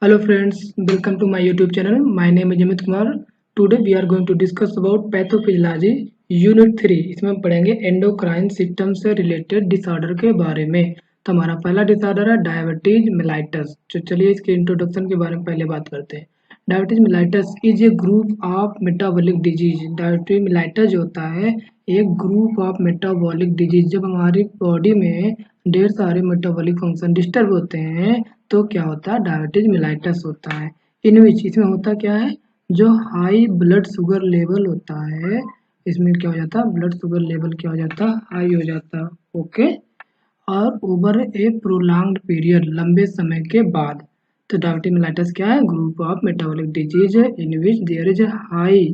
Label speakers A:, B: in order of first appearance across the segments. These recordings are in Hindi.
A: Hello friends, welcome to my YouTube channel. My name is Amit Kumar. Today we are going to discuss about pathophysiology unit 3। इसमें हम पढ़ेंगे एंडोक्राइन सिस्टम से रिलेटेड डिसऑर्डर के बारे में। तो हमारा पहला डिसऑर्डर है डायबिटीज मेलाइटस। तो चलिए इसके इंट्रोडक्शन के बारे में पहले बात करते हैं। Diabetes mellitus is a group of metabolic disease. Diabetes mellitus जो होता है एक ग्रुप ऑफ मेटाबॉलिक डिजीज। जब हमारी बॉडी में ढेर सारे मेटाबॉलिक फंक्शन डिस्टर्ब होते हैं तो क्या होता है, डायबिटीज मेलाइटस होता है। इन विच इसमें होता क्या है, जो हाई ब्लड शुगर लेवल होता है इसमें क्या हो जाता है, ब्लड शुगर लेवल क्या हो जाता है, हाई हो जाता है। ओके, और ओवर ए प्रोलॉन्ग्ड पीरियड, लंबे समय के बाद। तो डायबिटीज मेलाइटस क्या है, group of metabolic disease in which there is a high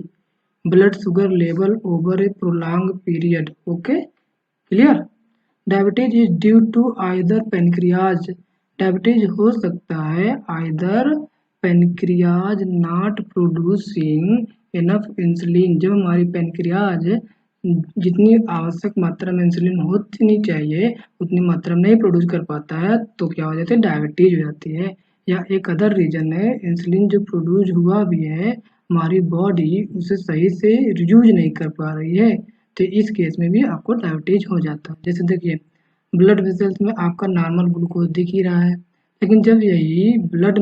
A: blood sugar level over a prolonged period. Okay, clear. Diabetes is due to either pancreas. Diabetes हो सकता है either pancreas not producing enough insulin. जब हमारी पेनक्रियाज जितनी आवश्यक मात्रा में इंसुलिन होनी चाहिए उतनी मात्रा में नहीं प्रोड्यूस कर पाता है तो क्या हो जाती है, डायबिटीज हो जाती है। या एक अदर रीजन है, इंसुलिन जो प्रोड्यूस हुआ भी है हमारी बॉडी उसे सही से यूज नहीं कर पा रही है तो इस केस में भी आपको डायबिटीज हो जाता है। जैसे देखिए, ब्लड वेसल्स में आपका नॉर्मल ग्लूकोज दिख ही रहा है, लेकिन जब यही ब्लड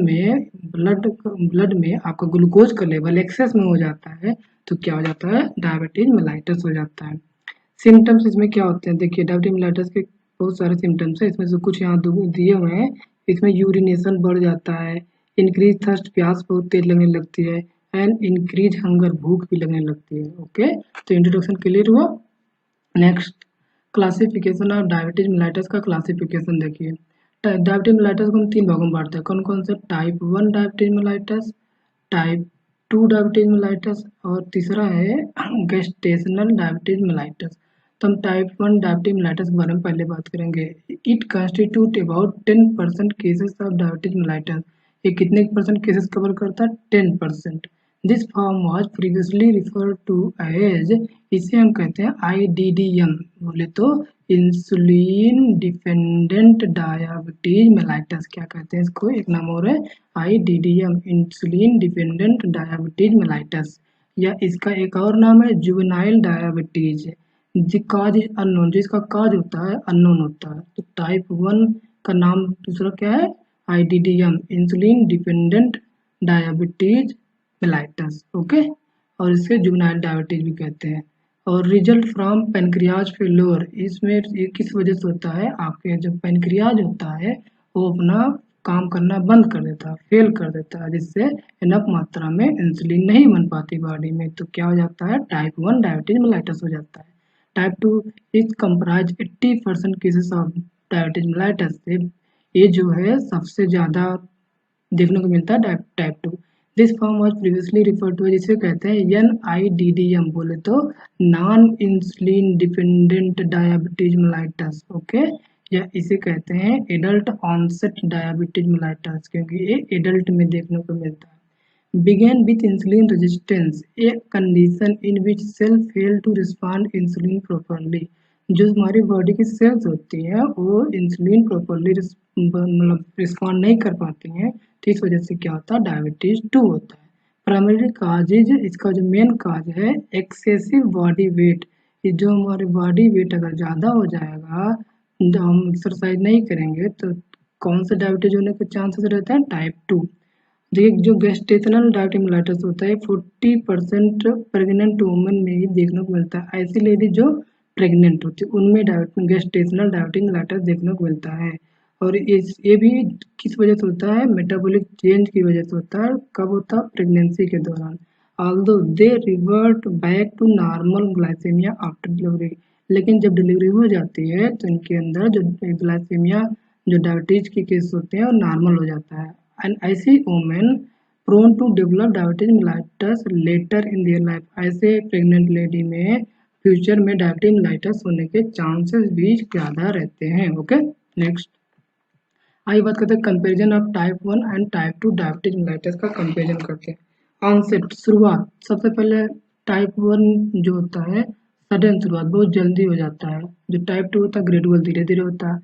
A: में आपका ग्लूकोज का लेवल एक्सेस में हो जाता है तो क्या हो जाता है, डायबिटीज मेलाइटस हो जाता है। सिम्टम्स इसमें क्या होते हैं, देखिए डायबिटीज मेलाइटस के बहुत सारे सिम्टम्स हैं, इसमें से कुछ यहाँ दिए हुए हैं। इसमें यूरिनेशन बढ़ जाता है, इंक्रीज थर्स्ट, प्यास बहुत तेज लगने लगती है, एंड इंक्रीज हंगर, भूख भी लगने लगती है। ओके, तो इंट्रोडक्शन क्लियर हुआ। Next, classification of diabetes mellitus का क्लासिफिकेशन देखिए। डायबिटीज मेलाइटस को हम तीन भागों में बांटते हैं। कौन कौन से, type 1 diabetes mellitus, type 2 diabetes mellitus और तीसरा है गेस्टेशनल डायबिटीज मेलाइटस। तो हम टाइप 1 डायबिटीज मेलाइटस के बारे में पहले बात करेंगे। It constitute about 10% cases of diabetes mellitus. ये कितने परसेंट केसेस कवर करता है, 10%। This form was previously referred to as, इसे हम कहते हैं आईडीडीएम, बोले तो इंसुलिन डिपेंडेंट डायबिटीज मेलाइटस। क्या कहते हैं इसको, एक नाम और है IDDM, insulin dependent diabetes mellitus. या इसका एक और नाम है juvenile diabetes. Cause is unknown, जिसका काज होता है अननोन होता है। तो टाइप 1 का नाम दूसरा क्या है, IDDM, insulin dependent diabetes mellitus. Okay, और इसे जुवेनाइल डायबिटीज भी कहते हैं। और रिजल्ट फ्रॉम पेनक्रियाज फेल्योर, इसमें ये किस वजह से होता है, आपके जब पेनक्रियाज होता है वो अपना काम करना बंद कर देता है, फेल कर देता है, जिससे इनफ मात्रा में इंसुलिन नहीं बन पाती बॉडी में तो क्या हो जाता है, टाइप 1 डायबिटीज मेलाइटस हो जाता है। Type 2 is comprise 80% cases of diabetes mellitus से, ये जो है सबसे ज़्यादा देखने को मिलता है type 2। This form was previously referred to, जिसे कहते हैं एनआईडीडीएम, बोले तो non insulin dependent diabetes mellitus. Okay, या इसे कहते हैं एडल्ट ऑनसेट डायबिटीज मेलाइटस, क्योंकि ये एडल्ट में देखने को मिलता है। Begin with insulin resistance, a condition in which cell fail to respond insulin properly. जो हमारी बॉडी की सेल्स होती हैं वो इंसुलिन प्रॉपरली मतलब रिस्पॉन्ड नहीं कर पाती हैं तो इस वजह से क्या होता है, डायबिटीज 2 होता है। प्राइमरी काजेज, इसका जो मेन काज है एक्सेसिव बॉडी वेट। ये जो हमारी बॉडी वेट अगर ज़्यादा हो जाएगा, हम एक्सरसाइज नहीं करेंगे तो कौन सा डायबिटीज होने के चांसेस रहते हैं, टाइप 2। देखिए, जो गेस्टेशनल डायबिटीज मेलाइटस होता है 40% प्रेग्नेंट वुमेन में ही देखने को मिलता है। ऐसी लेडी जो प्रेग्नेंट होती है उनमें गेस्टेशनल डायबिटीज मेलाइटस देखने को मिलता है। और ये भी किस वजह से होता है, मेटाबॉलिक चेंज की वजह से होता है। कब होता है, प्रेगनेंसी के दौरान। Although they revert back to normal glycaemia after delivery, लेकिन जब डिलीवरी हो जाती है तो इनके अंदर जो ग्लाइसेमिया, जो डायबिटीज के केस होते हैं वो नॉर्मल हो जाता है। एंड ऐसी women prone to develop diabetes mellitus later in their life, ऐसे प्रेग्नेंट लेडी में फ्यूचर में डायबिटीज मेलाइटस होने के चांसेस भी ज़्यादा रहते हैं। ओके, नेक्स्ट आइए बात करते हैं comparison of type 1 and type 2 diabetes mellitus का कंपैरिजन करते हैं। ऑनसेट, शुरुआत, सबसे पहले टाइप 1 जो होता है सडन शुरुआत, बहुत जल्दी हो जाता है। जो टाइप 2 होता है ग्रेजुअल, धीरे धीरे होता है।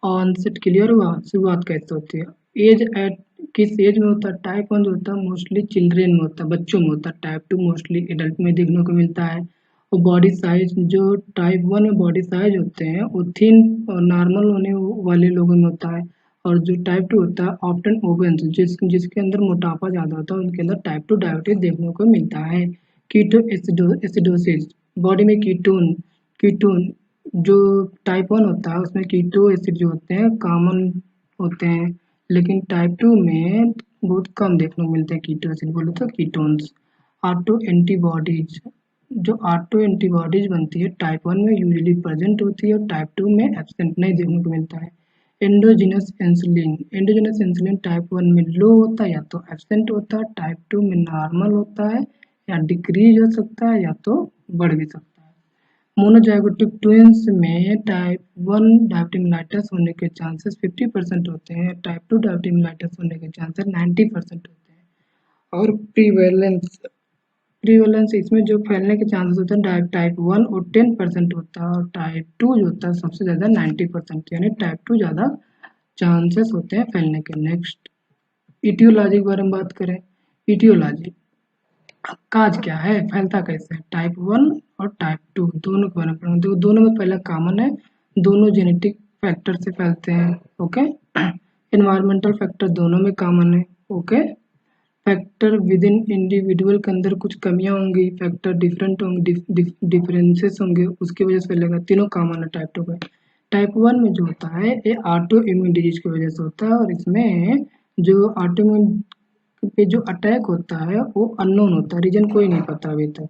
A: ऑनसेट क्लियर हुआ, शुरुआत कैसे होती है। एज एट किस एज में होता है? टाइप 1 जो होता है मोस्टली चिल्ड्रेन में होता है, बच्चों में होता है। टाइप 2 मोस्टली एडल्ट में देखने को मिलता है। और बॉडी साइज, जो टाइप 1 में बॉडी साइज होते हैं वो थिन और नॉर्मल होने वाले लोगों में होता है। और जो टाइप 2 होता है ऑप्टन ओबेंस, जिसके अंदर मोटापा ज़्यादा होता है, उनके अंदर टाइप 2 डायबिटीज देखने को मिलता है। कीटो एसिडोसिस, बॉडी में कीटोन कीटोन जो टाइप 1 होता है उसमें कीटो एसिड जो होते हैं कॉमन होते हैं, लेकिन टाइप 2 में बहुत कम देखने को मिलते हैं कीटो एसिड, बोले तो कीटोन्स। ऑटो एंटीबॉडीज, जो ऑटो एंटीबॉडीज बनती है टाइप 1 में यूजुअली प्रेजेंट होती है और टाइप 2 में एब्सेंट नहीं देखने को मिलता है। एंडोजिनस इंसुलिन टाइप 1 में लो होता है या तो एब्सेंट होता है, टाइप 2 में नॉर्मल होता है या डिक्रीज हो सकता है या तो बढ़ भी सकता है। मोनोजाइगोटिक ट्विंस में टाइप 1 डायबिटीज मेलाइटस होने के चांसेस 50% होते हैं, टाइप 2 डायबिटीज मेलाइटस होने के चांसेस 90% होते हैं। और प्रीवेलेंस इसमें जो फैलने के चांसेस होते हैं टाइप 1 और 10% होता है, और टाइप 2 जो होता है सबसे ज़्यादा 90%, यानी टाइप 2 ज़्यादा चांसेस होते हैं फैलने के। नेक्स्ट, इटियोलॉजी के बारे में बात करें। इटियोलॉजी काज क्या है, फैलता कैसे है? टाइप 1 और टाइप 2 दोनों के बारे में पढ़ेंगे। दोनों में पहले कॉमन है, दोनों जेनेटिक फैक्टर से फैलते हैं। ओके, एनवायरमेंटल फैक्टर दोनों में कॉमन है। Okay, factor with in individual के अंदर कुछ कमियां होंगी, फैक्टर डिफरेंट होंगे, डिफरेंसेस होंगे, उसकी वजह से फैलेगा। तीनों कॉमन है टाइप 2 में। टाइप 1 में जो होता है ये ऑटो इम्यून डिजीज की वजह से होता है, और इसमें जो ऑटो इम्यून पे जो अटैक होता है वो अननोन होता है, रीजन कोई नहीं पता अभी तक।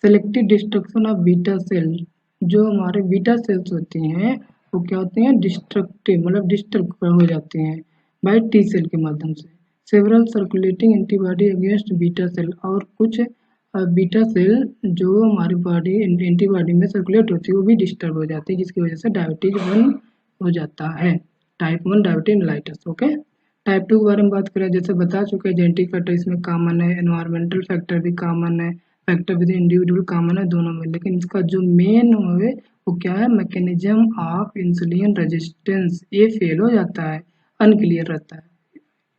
A: Selective destruction of beta cell, जो हमारे बीटा सेल्स होती हैं वो क्या होती हैं, डिस्ट्रक्टिव, मतलब डिस्टर्ब हो जाती हैं बाय टी सेल के माध्यम से। Several circulating antibody against beta cell, और कुछ बीटा सेल जो हमारी बॉडी एंटीबॉडी में सर्कुलेट होती है वो भी डिस्टर्ब हो जाती है, जिसकी वजह से डायबिटीज 1 हो जाता है, type 1 diabetes mellitus. Okay, type 2 के बारे में बात करें, जैसे बता चुके हैं जेनेटिक फैक्टर इसमें कॉमन है, एनवायरमेंटल फैक्टर भी कॉमन है, फैक्टर विद इंडिविजुअल कॉमन है दोनों में। लेकिन इसका जो मेन है वो क्या है, मैकेनिज्म ऑफ इंसुलिन रेजिस्टेंस, ये फेल हो जाता है, अनक्लियर रहता है।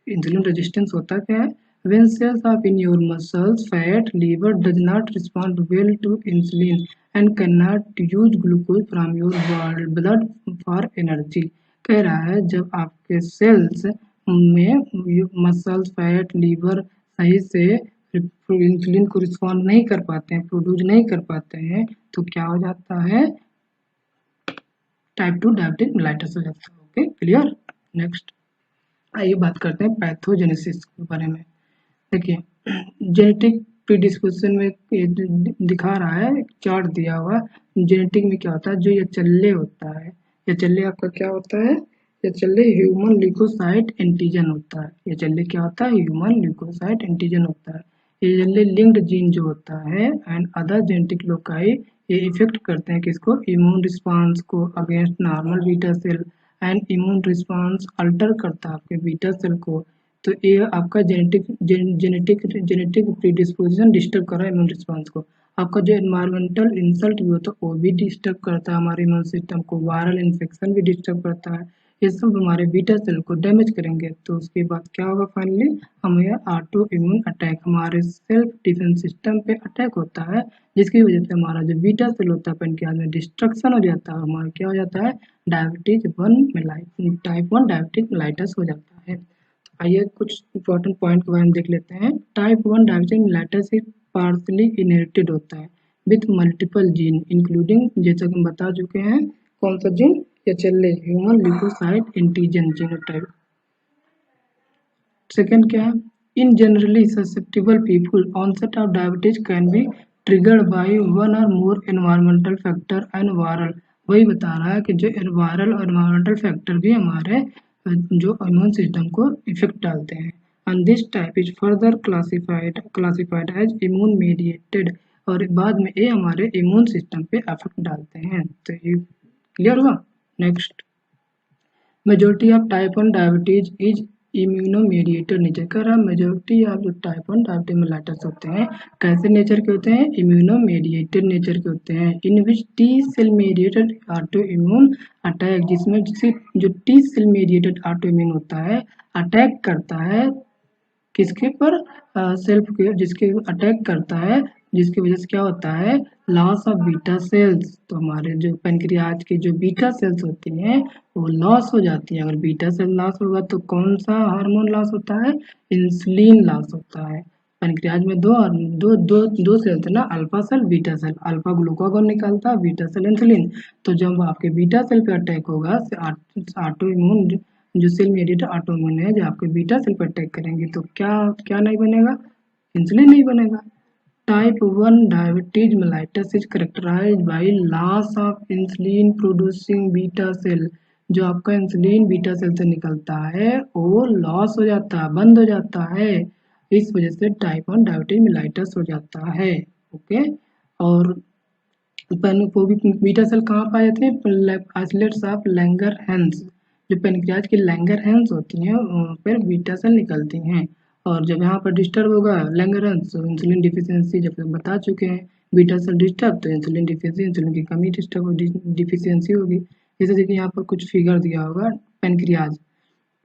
A: इंसुलिन रेजिस्टेंस होता क्या है, when cells of in your muscles fat liver does not respond well to insulin and cannot use glucose from your blood for energy। कह रहा है जब आपके सेल्स में मसल्स फैट लीवर सही से इंसुलिन को रिस्पॉन्ड नहीं कर पाते हैं, प्रोड्यूस नहीं कर पाते हैं, तो क्या हो जाता है, टाइप 2 डायबिटीज मेलाइटस हो जाता है। Okay, clear. नेक्स्ट आइए बात करते हैं पैथोजेनेसिस के बारे में। देखिए, जेनेटिक प्रीडिस्पोजिशन में ये दिखा रहा है, एक चार्ट दिया हुआ। जेनेटिक में क्या होता है, जो ये चल्ले होता है, ये चल्ले आपका क्या होता है, ये चल्ले ह्यूमन ल्यूकोसाइट एंटीजन होता है। ये चल्ले क्या होता है, ह्यूमन ल्यूकोसाइट एंटीजन होता है। ये चल्ले लिंक्ड जीन जो होता है एंड अदर जेनेटिक लोकाई, ये इफेक्ट करते हैं किसको, इम्यून रिस्पांस को against normal beta cell, and immune response alter करता है आपके बीटा सेल को। तो ये आपका जेनेटिक प्रीडिस्पोजिशन डिस्टर्ब कर रहा है इम्यून रिस्पांस को। आपका जो एनवायरमेंटल इंसल्ट भी होता है वो भी डिस्टर्ब करता है हमारे इम्यून सिस्टम को, वायरल इन्फेक्शन भी डिस्टर्ब करता है। ये सब हमारे बीटा सेल को डैमेज करेंगे, तो उसके बाद क्या होगा, फाइनली हमें ऑटो इम्यून अटैक, हमारे सेल्फ डिफेंस सिस्टम पे अटैक होता है, जिसकी वजह से हमारा जो बीटा सेल होता है पैनक्रियाज में डिस्ट्रक्शन हो जाता है, हमारा क्या हो जाता है, diabetes 1 mellitus, type 1 diabetes mellitus हो जाता है। आइए कुछ इंपॉर्टेंट पॉइंट के बारे में देख लेते हैं। Type 1 diabetes mellitus partly inherited होता है विथ मल्टीपल जीन इंक्लूडिंग, जैसा कि हम बता चुके हैं, कौन सा जीन, या चले human leukocyte antigen genotype. Second क्या है, in generally susceptible people onset of diabetes can be triggered by one or more environmental factor and viral. वही बता रहा है कि जो वायरल और एनवायरमेंटल फैक्टर भी हमारे जो इम्यून सिस्टम को इफेक्ट डालते हैं। And this type is further classified as immune mediated, और बाद में ये हमारे इम्यून सिस्टम पे इफेक्ट डालते हैं। तो ये क्लियर हुआ। Next, majority of type 1 diabetes is immuno mediated nature का रहा मेजोरिटी ऑफ जो टाइप 1 डायबिटीज मेलाइटस होते हैं कैसे नेचर के होते हैं, इम्यूनो मेडिएटेड नेचर के होते हैं, in which T cell mediated auto immune attack, जिसमें जो T cell mediated auto immune होता है अटैक करता है किसके पर, सेल्फ के, जिसके अटैक करता है, जिसकी वजह से क्या होता है, लॉस ऑफ बीटा सेल्स। तो हमारे जो पेनक्रियाज की जो बीटा सेल्स होती हैं वो लॉस हो जाती है। अगर बीटा सेल लॉस होगा तो कौन सा हार्मोन लॉस होता है, इंसुलिन लॉस होता है। पेनक्रियाज में दो दो दो दो सेल थे ना, alpha cell beta cell, alpha glucagon निकालता है, बीटा सेल इंसुलिन। तो जब आपके बीटा सेल पे अटैक होगा, ऑटो इम्यून जो सेल मेडिएटेड ऑटोइम्यून है, जो आपके बीटा सेल पर अटैक करेंगे तो क्या क्या नहीं बनेगा, इंसुलिन नहीं बनेगा। Type 1 diabetes mellitus is characterised by loss of insulin producing beta cell. जो आपका इंसुलिन बीटा सेल से निकलता है वो लॉस हो जाता है, बंद हो जाता है। इस वजह से टाइप 1 डायबिटीज मेलाइटस हो जाता है। ओके, और बीटा सेल कहाँ पाए जाते हैं, आइसोलेट्स ऑफ लैंगरहैंस। जो पेनक्रियाज की लैंगरहैंस होती हैं वहाँ पर बीटा सेल निकलती हैं। और जब यहाँ पर डिस्टर्ब होगा लैंगरहैंस तो इंसुलिन डिफिशियंसी, जब तक बता चुके हैं, बीटा सेल डिस्टर्ब तो इंसुलिन डिफिशियंसी, इंसुलिन की कमी डिस्टर्ब डिफिशियंसी होगी। जैसे देखिए यहाँ पर कुछ फिगर दिया होगा पेनक्रियाज।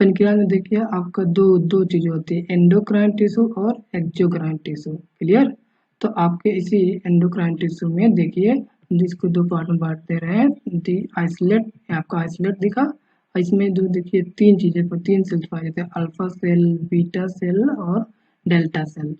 A: पेनक्रियाज में देखिए आपका दो दो चीजें होती है, एंडोक्राइन टिश्यू और एक्सोक्राइन टिश्यू। क्लियर। तो आपके इसी एंडोक्राइन टिश्यू में देखिए, जिसको दो पार्ट में बांट दे रहे हैं, दी आइसोलेट, आपका आइसोलेट दिखा। इसमें जो देखिए तीन चीजें पर तीन सेल्स पाए जाते हैं, अल्फा सेल, बीटा सेल और डेल्टा सेल।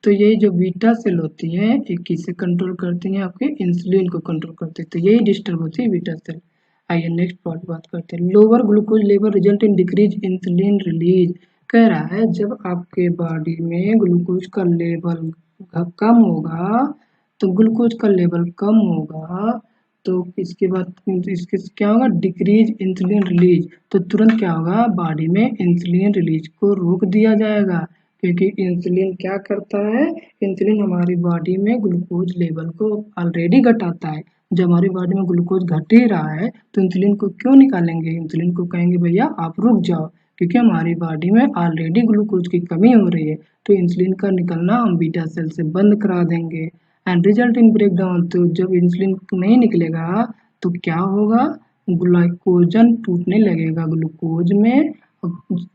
A: तो ये जो बीटा सेल होती है ये किसे कंट्रोल करती हैं, आपके इंसुलिन को कंट्रोल करती है। तो यही डिस्टर्ब होती है बीटा सेल। आइए नेक्स्ट पार्ट बात करते हैं। Lower glucose level result in decrease insulin release. कह रहा है जब आपके बॉडी में ग्लूकोज का लेवल कम होगा, तो ग्लूकोज का लेवल कम होगा तो इसके बाद इसके क्या होगा, डिक्रीज इंसुलिन रिलीज। तो तुरंत क्या होगा, बॉडी में इंसुलिन रिलीज को रोक दिया जाएगा। क्योंकि इंसुलिन क्या करता है, इंसुलिन हमारी बॉडी में ग्लूकोज लेवल को ऑलरेडी घटाता है। जब हमारी बॉडी में ग्लूकोज घट ही रहा है तो इंसुलिन को क्यों निकालेंगे, इंसुलिन को कहेंगे भैया आप रुक जाओ, क्योंकि हमारी बॉडी में ऑलरेडी ग्लूकोज की कमी हो रही है। तो इंसुलिन का निकलना हम बीटा सेल से बंद करा देंगे एंड रिजल्ट इन ब्रेकडाउन। तो जब इंसुलिन नहीं निकलेगा तो क्या होगा, ग्लाइकोजन टूटने लगेगा ग्लूकोज में,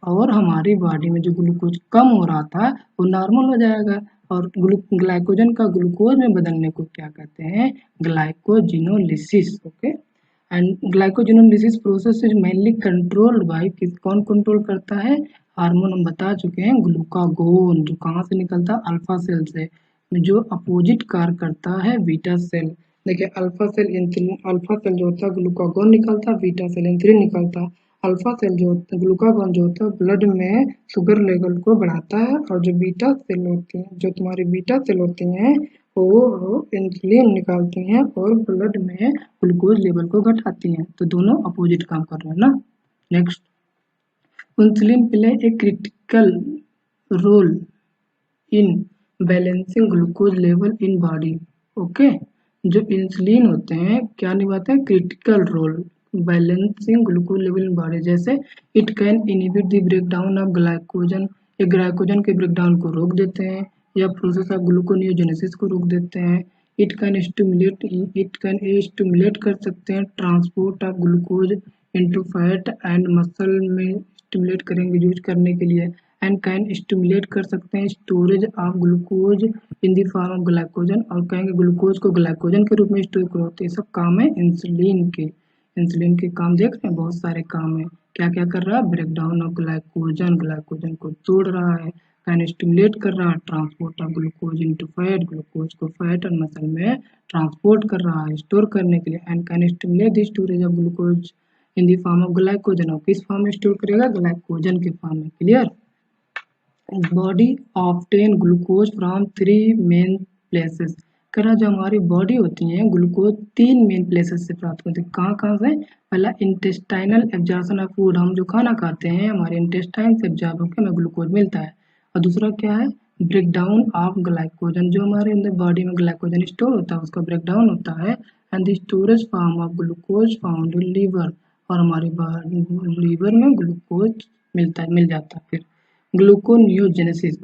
A: और हमारी बॉडी में जो ग्लूकोज कम हो रहा था वो नॉर्मल हो जाएगा। और ग्लाइकोजन का ग्लूकोज में बदलने को क्या कहते हैं, glycogenolysis. Okay, and glycogenolysis process is mainly controlled by, कौन कंट्रोल करता है, हार्मोन हम बता चुके हैं, ग्लूकागोन, जो कहाँ से निकलता है, अल्फा सेल से, जो अपोजिट कार्य करता है बीटा सेल। देखिए alpha cell insulin, alpha cell जो होता है ग्लूकागोन निकलता है, बीटा सेल इंसुलिन निकलता है। अल्फा सेल जो होता है, ग्लूकागोन जो होता है ब्लड में शुगर लेवल को बढ़ाता है, और जो बीटा सेल होती हैं, जो तुम्हारी बीटा सेल होती हैं वो इंसुलिन निकालती हैं और ब्लड में ग्लूकोज लेवल को घटाती हैं। तो दोनों अपोजिट काम कर रहे हैं ना। Next, insulin play a critical role in balancing glucose level in body. Okay, जो इंसुलिन होते हैं क्या निभाते हैं, critical role balancing glucose level in body. जैसे it can inhibit the breakdown of glycogen, ये ग्लाइकोजन के ब्रेकडाउन को रोक देते हैं, या प्रोसेस ऑफ ग्लूकोनियोजेनेसिस को रोक देते हैं। इट कैन स्टिमुलेट कर सकते हैं transport of glucose into fat and muscle में स्टिमुलेट करेंगे यूज करने के लिए, एंड कैन स्टिमुलेट कर सकते हैं storage of glucose in the form of glycogen, और कहेंगे ग्लूकोज को ग्लाइकोजन के रूप में स्टोर करो। तो ये सब काम है इंसुलिन के। इंसुलिन के काम देख रहे हैं, बहुत सारे काम है। क्या क्या कर रहा है, break down of glycogen, glycogen को तोड़ रहा है, कैन स्टिमुलेट कर रहा है transport of glucose into fat, glucose को फैट और मसल में ट्रांसपोर्ट कर रहा है स्टोर करने के लिए, and can stimulate the storage of glucose in the form of glycogen. और किस फॉर्म में स्टोर करेगा, ग्लाइकोजन के फॉर्म में। Clear. Body obtain glucose from 3 main places. करा जो हमारी बॉडी होती है ग्लूकोज 3 मेन प्लेसेस से प्राप्त होती है। कहाँ कहाँ से, पहला इंटेस्टाइनल एब्जॉर्प्शन ऑफ फूड, हम जो खाना खाते हैं हमारे इंटेस्टाइन से एब्जॉर्ब होकर हमें ग्लूकोज मिलता है। और दूसरा क्या है, ब्रेक डाउन ऑफ ग्लाइकोजन, जो हमारे अंदर बॉडी में ग्लाइकोजन स्टोर होता है उसका ब्रेक डाउन होता है, and the storage form of glucose found in liver, और हमारी लीवर में ग्लूकोज मिल जाता है। फिर ग्लूकोनियोजेनेसिस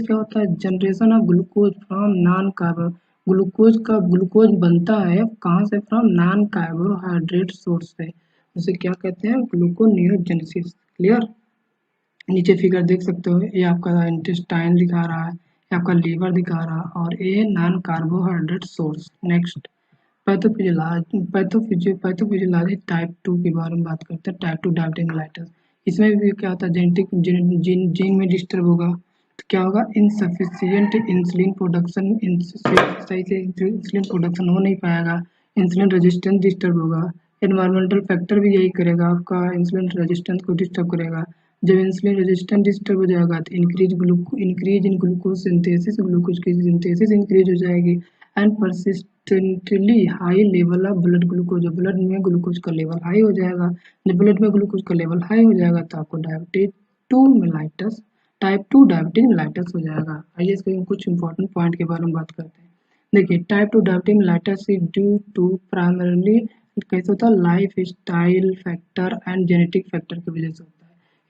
A: क्या होता है? Generation of glucose from non कार्बो glucose बनता है कहाँ से? फ्रॉम नॉन कार्बोहाइड्रेट सोर्स से, उसे क्या कहते हैं? ग्लूकोनियोजेनेसिस। क्लियर? नीचे फिगर देख सकते हो, ये आपका इंटेस्टाइन दिखा रहा है, ये आपका लीवर दिखा रहा है, और ये non carbohydrate source. Next, pathophysiology type 2 के बारे में बात करते हैं। टाइप 2 डायबिटीज मेलाइटस, इसमें भी क्या होता है? जीन में डिस्टर्ब होगा तो क्या होगा? इनसफिशियंट इंसुलिन प्रोडक्शन, सही से इंसुलिन प्रोडक्शन हो नहीं पाएगा, इंसुलिन रेजिस्टेंस डिस्टर्ब होगा। एनवायरमेंटल फैक्टर भी यही करेगा, आपका इंसुलिन रेजिस्टेंस को डिस्टर्ब करेगा। जब इंसुलिन रेजिस्टेंस डिस्टर्ब हो जाएगा तो increase in glucose synthesis, glucose की सिंथेसिस इंक्रीज हो जाएगी। And persistently high level of blood glucose, blood में ग्लूकोज का लेवल हाई हो जाएगा। जब ब्लड में ग्लूकोज का लेवल हाई हो जाएगा तो आपको diabetes two mellitus type 2 diabetes mellitus हो जाएगा। आइए इसके कुछ इंपॉर्टेंट पॉइंट के बारे में बात करते हैं। देखिए, type 2 diabetes mellitus is due to primarily कैसे होता है? Lifestyle factor and genetic factor की वजह से होता है।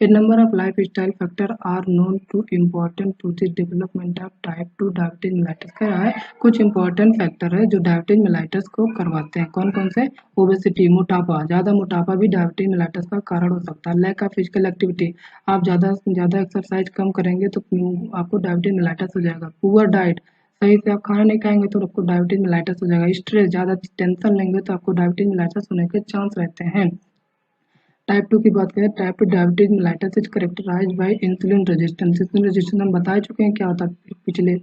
A: A number of lifestyle factors are known to important to the development of type 2 diabetes mellitus। कह रहा है कुछ important फैक्टर है जो डायबिटीज मेलाइटस को करवाते हैं। कौन कौन से? ओबेसिटी, मोटापा, ज़्यादा मोटापा भी डायबिटीज मेलाइटस का कारण हो सकता है। लैक ऑफ फिजिकल एक्टिविटी, आप ज़्यादा एक्सरसाइज कम करेंगे तो आपको डायबिटीज मेलाइटस हो जाएगा। पुअर डाइट, सही से आप खाना नहीं खाएंगे तो आपको डायबिटीज मेलाइटस हो जाएगा। स्ट्रेस, ज़्यादा टेंशन लेंगे तो आपको डायबिटीज मेलाइटस होने के चांस रहते हैं। टाइप 2 की बात करें, type 2 diabetes mellitus is characterised by insulin resistance. Insulin resistance हम बता चुके हैं क्या होता है पिछले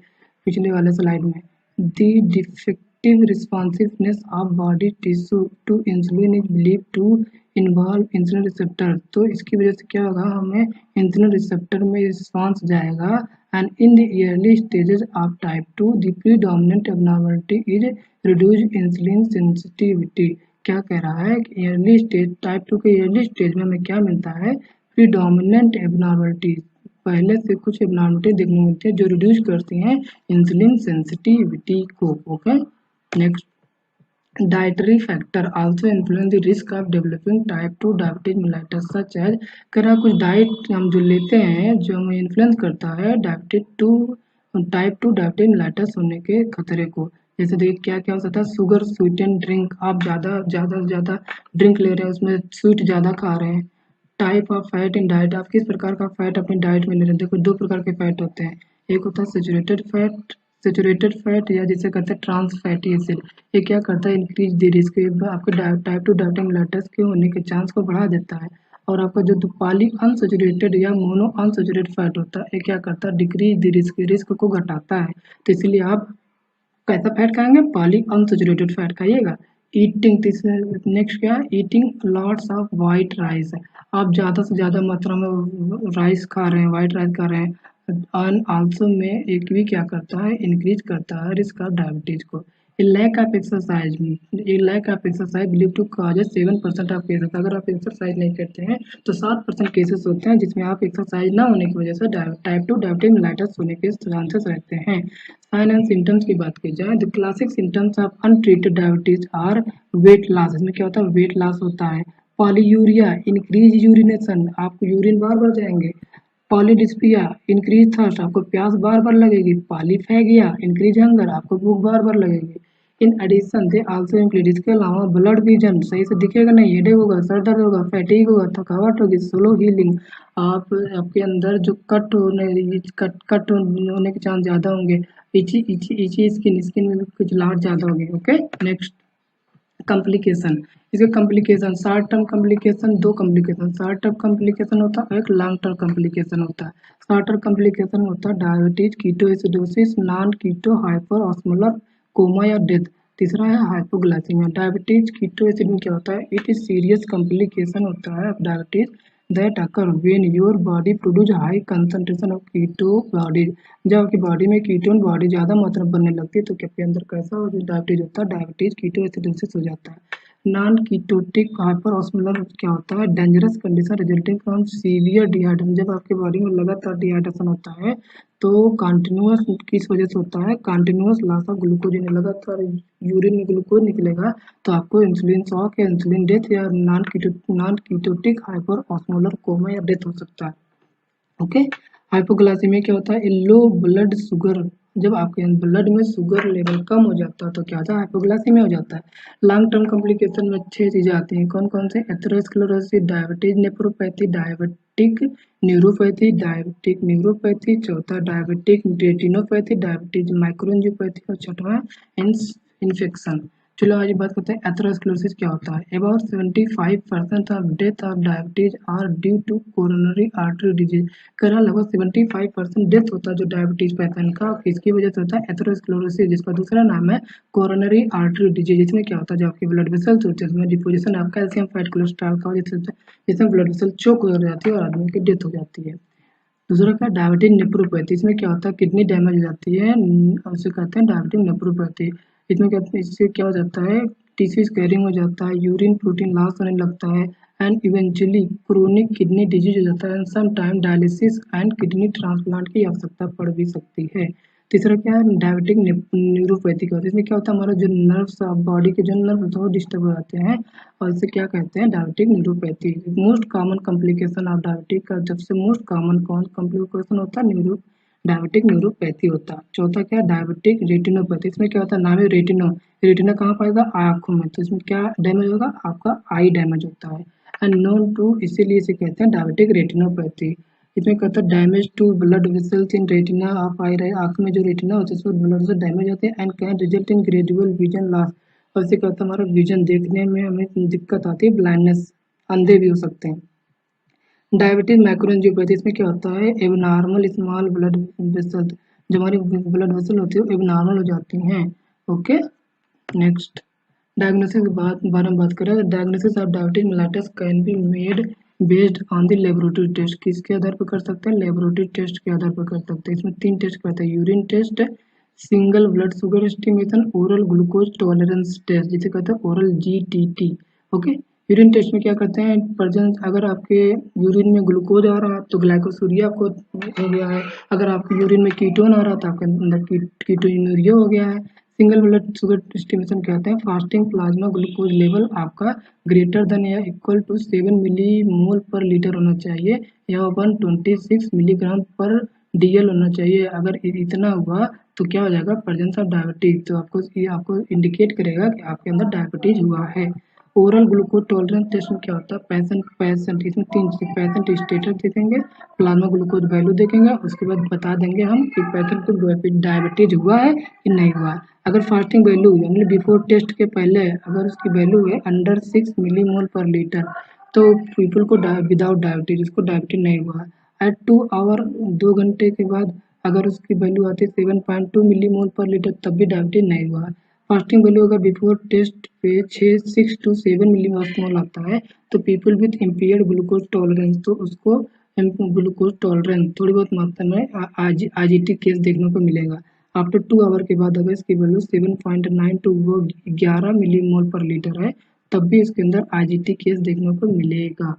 A: पिछले वाले स्लाइड में। The defective responsiveness of body tissue to insulin is believe to involve insulin receptor. तो इसकी वजह से क्या होगा? हमें इंसुलिन रिसेप्टर में रिस्पॉन्स जाएगा। And in the early stages of type 2 the predominant abnormality is reduced insulin sensitivity. क्या कह रहा है कि अर्ली स्टेज, टाइप 2 के अर्ली स्टेज में हमें क्या मिलता है? प्रीडोमिनेंट एबनॉर्मलिटी, पहले से कुछ एबनॉर्मलिटी देखने मिलती है जो रिड्यूस करती हैं इंसुलिन सेंसिटिविटी को। Okay, next, dietary factor also influence the risk of developing type 2 diabetes mellitus such as. कह रहा कुछ डाइट हम जो लेते हैं जो हमें इन्फ्लुएंस करता है टाइप 2 डायबिटीज मेलाइटस होने के खतरे को। जैसे देखिए क्या क्या हो सकता है? शुगर स्वीटेन ड्रिंक, आप ज़्यादा ड्रिंक ले रहे हैं, उसमें स्वीट ज़्यादा खा रहे हैं। Type of fat in diet, आप किस प्रकार का फैट अपनी डाइट में ले रहे हैं? देखो, दो प्रकार के फैट होते हैं, एक होता है सेचुरेटेड फैट या जिसे कहते हैं ट्रांस फैटी एसिड। ये क्या करता है? इंक्रीज द रिस्क, आपके टाइप 2 डायबिटीज मेलाइटस के होने के चांस को बढ़ा देता है। और आपका जो पॉली अनसेचुरेटेड या मोनो अनसेचुरेटेड फैट होता है, ये क्या करता है? डिक्रीज द रिस्क को घटाता है। तो इसलिए आप कैसा फैट खाएंगे? पॉली अनसेचुरेटेड फैट खाइएगा। ईटिंग, नेक्स्ट क्या? Eating lots of white rice, आप ज़्यादा से ज़्यादा मात्रा में राइस खा रहे हैं, वाइट राइस खा रहे हैं। एंड आल्सो में एक भी क्या करता है? इंक्रीज करता है रिस्क ऑफ डायबिटीज को। ये lack of exercise believe to causes 7% of cases. अगर आप एक्सरसाइज नहीं करते हैं तो 7% केसेस होते हैं जिसमें आप एक्सरसाइज ना होने की वजह से टाइप 2 डायबिटीज मेलाइटस होने के चांसेस रहते हैं। साइन एंड सिम्टम्स की बात की जाए, the classic symptoms of untreated diabetes are weight loss, इसमें क्या होता है? वेट लॉस होता है। पॉलीयूरिया, इंक्रीज यूरिनेशन, आपको यूरिन बार बार जाएंगे। पॉलीडिस्पिया, इंक्रीज थर्स्ट, आपको प्यास बार बार लगेगी। पॉलीफैगिया, इंक्रीज हंगर, आपको भूख बार बार लगेगी। In addition they also include, इसके अलावा ब्लड विजन, सही से दिखेगा नहीं, हेडेक होगा, सर दर्द होगा, फैटिग होगा, थकावट होगी, स्लो हीलिंग, आपके अंदर जो कट होने के चांस ज़्यादा होंगे। इची स्किन में भी कुछ लाट ज़्यादा होगी। Okay, next, complication. इसके कॉम्प्लिकेशन, शॉर्ट टर्म कॉम्प्लिकेशन, दो कॉम्प्लिकेशन, शॉर्ट टर्म कॉम्प्लिकेशन होता है, एक लॉन्ग टर्म कॉम्प्लिकेशन होता है। शॉर्ट टर्म कॉम्प्लिकेशन होता है डायबिटीज कीटोएसिडोसिस, नॉन कीटो हाइपर ऑस्मोलर कोमा या डेथ। तीसरा है हाइपोग्लाइसीमिया। डायबिटीज कीटोएसिड में क्या होता है? इट इज सीरियस कॉम्प्लिकेशन होता है diabetes that occur when your body produce high concentration of keto bodies। जब आपकी बॉडी में कीटोन बॉडी ज़्यादा मात्रा में बनने लगती है तो क्या आपके अंदर कैसा हो? डायबिटीज होता है, डायबिटीज कीटोएसिडोसिस हो जाता है। नॉन कीटोटिक हाइपर ऑस्मोलर क्या होता है? Dangerous condition resulting from severe dehydration. जब आपके बॉडी में लगातार डिहाइड्रेशन होता है तो कंटिन्यूअस किस वजह से होता है? कंटिन्यूअस लॉस ऑफ ग्लूकोज, लगातार यूरिन में ग्लूकोज निकलेगा तो आपको इंसुलिन शॉक या इंसुलिन डेथ या non ketotic hyper osmolar coma या डेथ हो सकता है। ओके। हाइपोग्लाइसीमिया क्या होता है? Low blood sugar. जब आपके ब्लड में शुगर लेवल कम हो जाता है तो क्या होता है? हाइपोग्लाइसीमिया हो जाता है। लॉन्ग टर्म कॉम्प्लिकेशन में 6 चीजें आती हैं। कौन कौन से? Atherosclerosis, diabetes nephropathy, diabetic neuropathy, चौथा डायबिटिक रेटिनोपैथी, डायबिटीज माइक्रोएंजियोपैथी और छठवां इन्फेक्शन। चलो आज बात करते हैं एथेरोस्क्लेरोसिस क्या होता है। About 75% of death of diabetes are due to coronary artery disease. कह रहा लगभग 75% डेथ होता है जो डायबिटीज पैथन का, किसकी वजह से होता है? एथेरोस्क्लेरोसिस, जिसका दूसरा नाम है कोरोनरी आर्टरी डिजीज। इसमें क्या होता है? जो आपके ब्लड वेसल्स होते हैं उसमें deposition of calcium fat cholesterol का वजह से होता है, जिसमें ब्लड वेसल चोक हो जाती है और आदमी की डेथ हो जाती है। दूसरा क्या? Diabetic nephropathy. इसमें क्या होता है? किडनी डैमेज हो जाती है, उसे कहते हैं डायबिटिक नेफ्रोपैथी। इसमें क्या, इससे क्या हो जाता है? टिश्यू स्कैरिंग हो जाता है, यूरिन प्रोटीन लॉस होने लगता है and eventually chronic kidney disease हो जाता है। Some time dialysis and kidney transplant की आवश्यकता पड़ भी सकती है। तीसरा क्या है? डायबिटिक न्यूरोपैथी का होता है। इसमें क्या होता है? हमारा जो नर्व्स बॉडी के जो नर्व होते हैं वो डिस्टर्ब हो जाते हैं और इसे क्या कहते हैं? Diabetic neuropathy. Most common complication of diabetic का सबसे मोस्ट कॉमन कौन कॉम्प्लिकेशन होता है? डायबिटिक न्यूरोपैथी होता है। चौथा क्या? Diabetic retinopathy. इसमें क्या होता है? नाम है रेटिनो। रेटिना कहाँ पाएगा? आंखों में। तो इसमें क्या डैमेज होगा? आपका आई डैमेज होता है एंड नोन टू, इसीलिए इसे कहते हैं डायबिटिक रेटिनोपैथी। इसमें कहता है damage to blood vessels in retina of eye. आंख में जो रेटिना होता है उसमें ब्लड वेसल डैमेज होते हैं and can result in gradual vision loss. और इसे कहता है हमारा विजन देखने में हमें दिक्कत आती है, ब्लाइंडनेस, अंधे भी हो सकते हैं। डायबिटीज माइक्रोएंजियोपैथी। इसमें क्या होता है? एबनॉर्मल स्मॉल ब्लड वेसल, जो हमारी ब्लड वेसल होती है वो एबनॉर्मल हो जाती हैं। ओके। नेक्स्ट, डायग्नोसिस के बारे में बात करें। Diagnosis of diabetes mellitus can be made based on the laboratory test. किसके आधार पर कर सकते हैं? लेबोरेटरी टेस्ट के आधार पर कर सकते हैं। इसमें 3 टेस्ट करते हैं, urine test, single blood sugar estimation, oral glucose tolerance test, जिसे कहते हैं oral GTT। Okay. Urine test में क्या करते हैं? प्रेजेंस, अगर आपके यूरिन में ग्लूकोज आ रहा है तो ग्लाइकोसूरिया आपको हो गया है। अगर आपके यूरिन में कीटोन आ रहा है तो आपके अंदर कीटोन्यूरिया हो गया है। सिंगल ब्लड शुगर एस्टिमेशन कहते हैं फास्टिंग प्लाज्मा ग्लूकोज लेवल आपका ग्रेटर देन या इक्वल टू 7 मिलीमोल पर लीटर होना चाहिए या 126 मिलीग्राम पर DL होना चाहिए। अगर इतना हुआ तो क्या हो जाएगा? Presence of diabetes. तो आपको इंडिकेट करेगा कि आपके अंदर डायबिटीज हुआ है। ओरल ग्लूकोज टॉलरेंस टेस्ट में क्या होता है? पैसेंट इसमें 3 चीज़, पैसेंट स्टेटस देखेंगे, प्लाज्मा ग्लूकोज वैल्यू देखेंगे, उसके बाद बता देंगे हम कि पैसेंट को डायबिटीज हुआ है कि नहीं हुआ है। अगर फास्टिंग वैल्यू यानी बिफोर टेस्ट के पहले अगर उसकी वैल्यू है अंडर 6 मिलीमोल पर लीटर तो पीपल को विदाउट डायबिटीज, उसको डायबिटीज नहीं हुआ है। एट 2 आवर, 2 घंटे के बाद अगर उसकी वैल्यू आती है 7.2 मिलीमोल पर लीटर तब भी डायबिटीज नहीं हुआ है। फास्टिंग वैल्यू अगर बिफोर टेस्ट पे 6 to 7 मिलीमोल आता है तो people with impaired glucose tolerance, तो उसको ग्लूकोज टॉलरेंस थोड़ी बहुत मात्रा में IGT केस देखने को मिलेगा। आफ्टर 2 आवर के बाद अगर इसकी वैल्यू 7.9 टू वो 11 मिलीमोल पर लीटर है तब भी इसके अंदर IGT केस देखने को मिलेगा।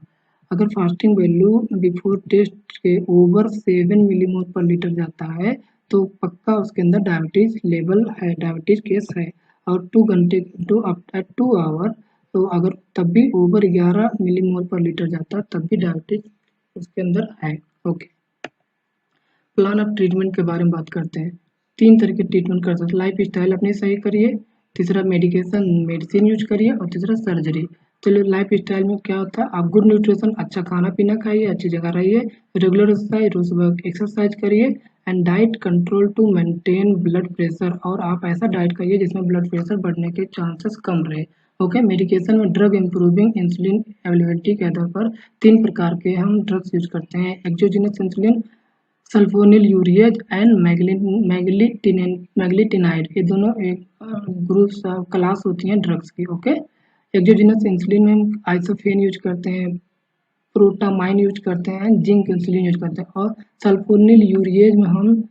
A: अगर फास्टिंग वैल्यू बिफोर टेस्ट के ओवर 7 मिलीमोल पर लीटर जाता है तो पक्का उसके अंदर डायबिटीज लेवल है, डायबिटीज केस है। और 2 घंटे एट 2 आवर तो अगर तब भी ओवर 11 मिलीमोल पर लीटर जाता है तब भी डायबिटीज उसके अंदर है। ओके। प्लान ऑफ ट्रीटमेंट के बारे में बात करते हैं। 3 तरह के ट्रीटमेंट कर सकते हैं। लाइफ स्टाइल अपनी सही करिए, तीसरा मेडिसिन यूज करिए और तीसरा सर्जरी। चलिए लाइफ स्टाइल में क्या होता है? आप गुड न्यूट्रिशन, अच्छा खाना पीना खाइए, अच्छी जगह रहिए, रेगुलर एक्सरसाइज, रोज सुबह एक्सरसाइज करिए and diet control to maintain blood pressure. और आप ऐसा डाइट खाइए जिसमें ब्लड प्रेशर बढ़ने के चांसेस कम रहे। ओके। मेडिकेशन में ड्रग इंप्रूविंग इंसुलिन अवेलेबिलिटी के आधार पर 3 प्रकार के हम ड्रग्स यूज करते हैं, exogenous insulin, sulfonylureas and meglitinide. ये दोनों एक ग्रुप्स क्लास होती हैं ड्रग्स की। ओके। एक्सोजीनस इंसुलिन में हम आइसोफेन यूज करते हैं, प्रोटामाइन यूज करते हैं, जिंक इंसुलिन यूज करते हैं। और सल्फोनिल यूरिएज में हम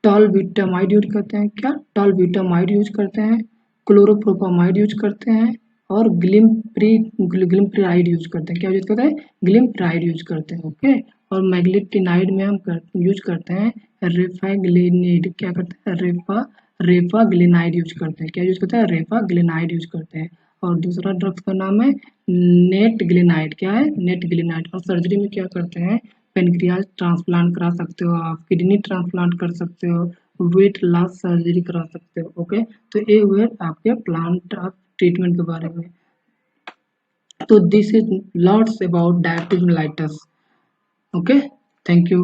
A: टॉलब्यूटामाइड यूज करते हैं। क्या? टॉलब्यूटामाइड यूज करते हैं, क्लोरोप्रोपामाइड यूज करते हैं और ग्लिम्प्राइड यूज करते हैं। क्या यूज करते हैं? ग्लिम्प्राइड यूज करते हैं। ओके, और मैग्लेटिनाइड में हम यूज करते हैं रेफाग्लिनिड। क्या करते हैं? रेफाग्लिनाइड यूज करते हैं। क्या यूज करते हैं? रेफाग्लिनाइड यूज करते हैं। और दूसरा ड्रग्स का नाम है नेटग्लिनाइड। क्या है? नेटग्लिनाइड। और सर्जरी में क्या करते हैं? पेनक्रियाज ट्रांसप्लांट करा सकते हो आप, किडनी ट्रांसप्लांट कर सकते हो, वेट लॉस सर्जरी करा सकते हो। ओके, तो ये हुए आपके प्लांट ऑफ ट्रीटमेंट के बारे में। तो this is lots about diabetes mellitus. Okay, thank you.